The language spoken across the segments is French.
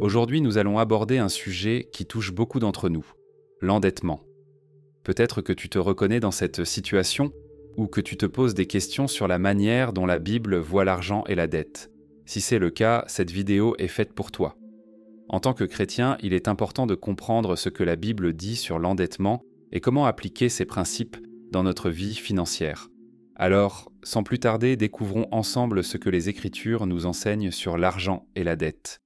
Aujourd'hui, nous allons aborder un sujet qui touche beaucoup d'entre nous, l'endettement. Peut-être que tu te reconnais dans cette situation ou que tu te poses des questions sur la manière dont la Bible voit l'argent et la dette. Si c'est le cas, cette vidéo est faite pour toi. En tant que chrétien, il est important de comprendre ce que la Bible dit sur l'endettement et comment appliquer ces principes dans notre vie financière. Alors, sans plus tarder, découvrons ensemble ce que les Écritures nous enseignent sur l'argent et la dette.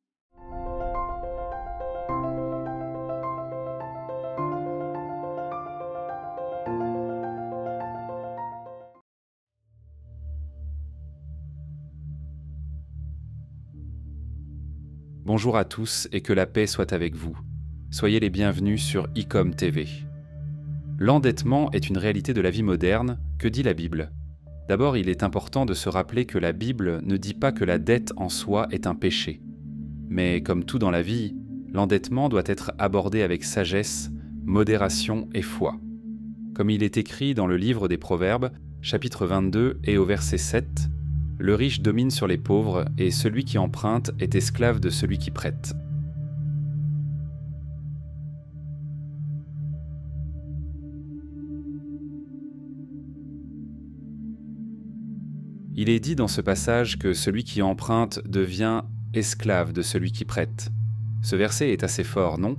Bonjour à tous et que la paix soit avec vous. Soyez les bienvenus sur ICOM TV. L'endettement est une réalité de la vie moderne. Que dit la Bible ? D'abord, il est important de se rappeler que la Bible ne dit pas que la dette en soi est un péché. Mais comme tout dans la vie, l'endettement doit être abordé avec sagesse, modération et foi. Comme il est écrit dans le livre des Proverbes, chapitre 22 et au verset 7, « Le riche domine sur les pauvres, et celui qui emprunte est esclave de celui qui prête. » Il est dit dans ce passage que celui qui emprunte devient esclave de celui qui prête. Ce verset est assez fort, non ?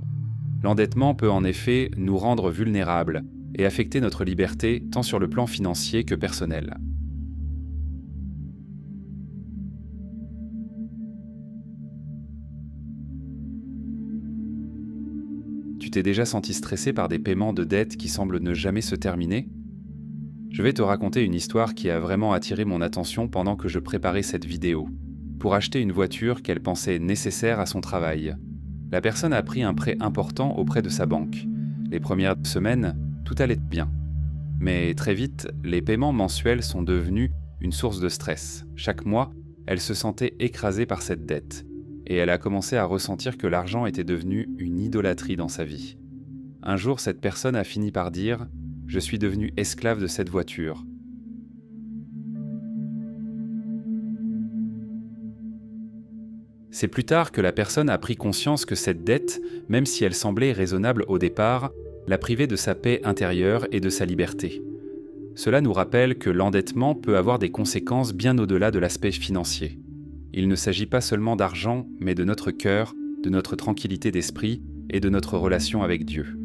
L'endettement peut en effet nous rendre vulnérables et affecter notre liberté tant sur le plan financier que personnel. Tu t'es déjà senti stressé par des paiements de dettes qui semblent ne jamais se terminer ? Je vais te raconter une histoire qui a vraiment attiré mon attention pendant que je préparais cette vidéo. Pour acheter une voiture qu'elle pensait nécessaire à son travail. La personne a pris un prêt important auprès de sa banque. Les premières semaines, tout allait bien. Mais très vite, les paiements mensuels sont devenus une source de stress. Chaque mois, elle se sentait écrasée par cette dette. Et elle a commencé à ressentir que l'argent était devenu une idolâtrie dans sa vie. Un jour, cette personne a fini par dire « Je suis devenu esclave de cette voiture ». C'est plus tard que la personne a pris conscience que cette dette, même si elle semblait raisonnable au départ, l'a privée de sa paix intérieure et de sa liberté. Cela nous rappelle que l'endettement peut avoir des conséquences bien au-delà de l'aspect financier. Il ne s'agit pas seulement d'argent, mais de notre cœur, de notre tranquillité d'esprit et de notre relation avec Dieu.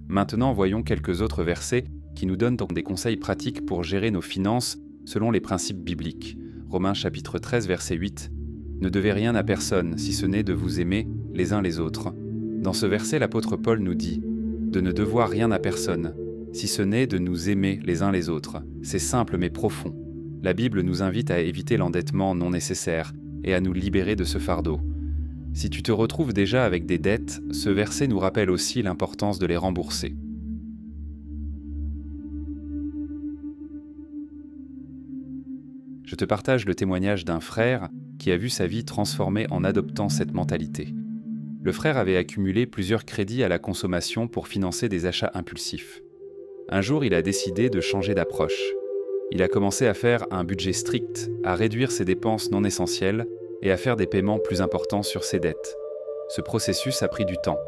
Maintenant, voyons quelques autres versets qui nous donnent donc des conseils pratiques pour gérer nos finances selon les principes bibliques. Romains chapitre 13, verset 8. « Ne devez rien à personne, si ce n'est de vous aimer les uns les autres. » Dans ce verset, l'apôtre Paul nous dit de ne devoir rien à personne, si ce n'est de nous aimer les uns les autres. C'est simple mais profond. La Bible nous invite à éviter l'endettement non nécessaire et à nous libérer de ce fardeau. Si tu te retrouves déjà avec des dettes, ce verset nous rappelle aussi l'importance de les rembourser. Je te partage le témoignage d'un frère qui a vu sa vie transformée en adoptant cette mentalité. Le frère avait accumulé plusieurs crédits à la consommation pour financer des achats impulsifs. Un jour, il a décidé de changer d'approche. Il a commencé à faire un budget strict, à réduire ses dépenses non essentielles et à faire des paiements plus importants sur ses dettes. Ce processus a pris du temps,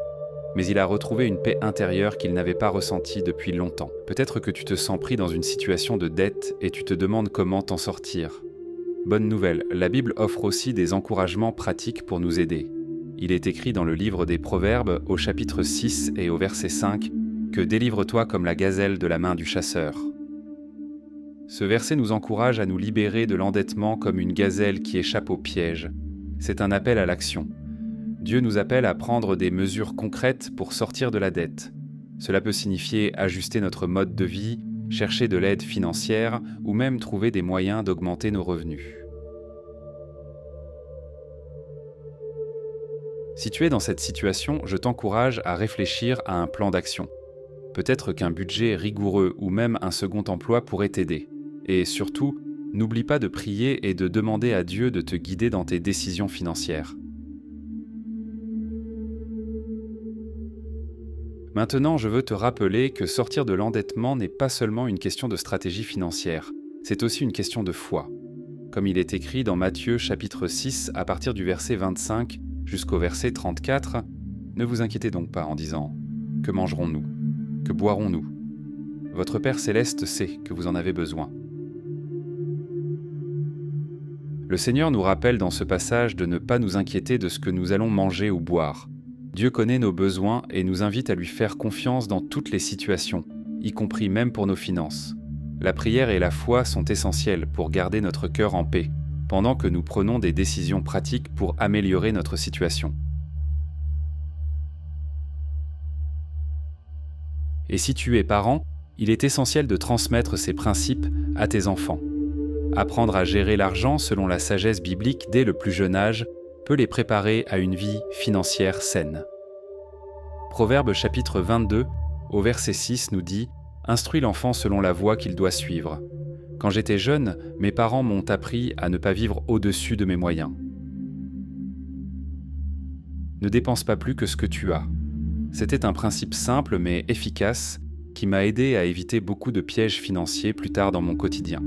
mais il a retrouvé une paix intérieure qu'il n'avait pas ressentie depuis longtemps. Peut-être que tu te sens pris dans une situation de dette et tu te demandes comment t'en sortir. Bonne nouvelle, la Bible offre aussi des encouragements pratiques pour nous aider. Il est écrit dans le livre des Proverbes, au chapitre 6 et au verset 5, que « Délivre-toi comme la gazelle de la main du chasseur ». Ce verset nous encourage à nous libérer de l'endettement comme une gazelle qui échappe au piège. C'est un appel à l'action. Dieu nous appelle à prendre des mesures concrètes pour sortir de la dette. Cela peut signifier ajuster notre mode de vie, chercher de l'aide financière ou même trouver des moyens d'augmenter nos revenus. Si tu es dans cette situation, je t'encourage à réfléchir à un plan d'action. Peut-être qu'un budget rigoureux ou même un second emploi pourrait t'aider. Et surtout, n'oublie pas de prier et de demander à Dieu de te guider dans tes décisions financières. Maintenant, je veux te rappeler que sortir de l'endettement n'est pas seulement une question de stratégie financière, c'est aussi une question de foi. comme il est écrit dans Matthieu chapitre 6 à partir du verset 25 jusqu'au verset 34, ne vous inquiétez donc pas en disant « Que mangerons-nous ? Que boirons-nous ? Votre Père céleste sait que vous en avez besoin. » Le Seigneur nous rappelle dans ce passage de ne pas nous inquiéter de ce que nous allons manger ou boire. Dieu connaît nos besoins et nous invite à lui faire confiance dans toutes les situations, y compris même pour nos finances. La prière et la foi sont essentielles pour garder notre cœur en paix, pendant que nous prenons des décisions pratiques pour améliorer notre situation. Et si tu es parent, il est essentiel de transmettre ces principes à tes enfants. Apprendre à gérer l'argent selon la sagesse biblique dès le plus jeune âge peut les préparer à une vie financière saine. Proverbe chapitre 22, au verset 6 nous dit « Instruis l'enfant selon la voie qu'il doit suivre. Quand j'étais jeune, mes parents m'ont appris à ne pas vivre au-dessus de mes moyens. Ne dépense pas plus que ce que tu as. » C'était un principe simple mais efficace qui m'a aidé à éviter beaucoup de pièges financiers plus tard dans mon quotidien.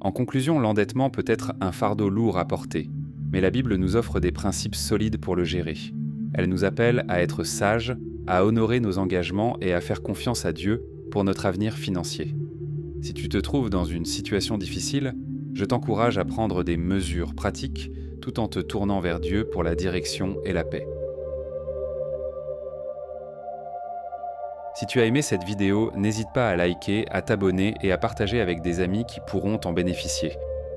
En conclusion, l'endettement peut être un fardeau lourd à porter, mais la Bible nous offre des principes solides pour le gérer. Elle nous appelle à être sages, à honorer nos engagements et à faire confiance à Dieu pour notre avenir financier. Si tu te trouves dans une situation difficile, je t'encourage à prendre des mesures pratiques tout en te tournant vers Dieu pour la direction et la paix. Si tu as aimé cette vidéo, n'hésite pas à liker, à t'abonner et à partager avec des amis qui pourront en bénéficier.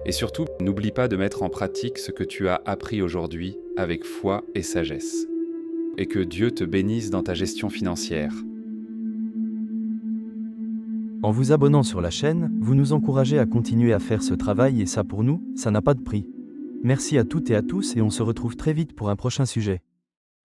Et surtout, n'oublie pas de mettre en pratique ce que tu as appris aujourd'hui avec foi et sagesse. Et que Dieu te bénisse dans ta gestion financière. En vous abonnant sur la chaîne, vous nous encouragez à continuer à faire ce travail et ça pour nous, ça n'a pas de prix. Merci à toutes et à tous et on se retrouve très vite pour un prochain sujet.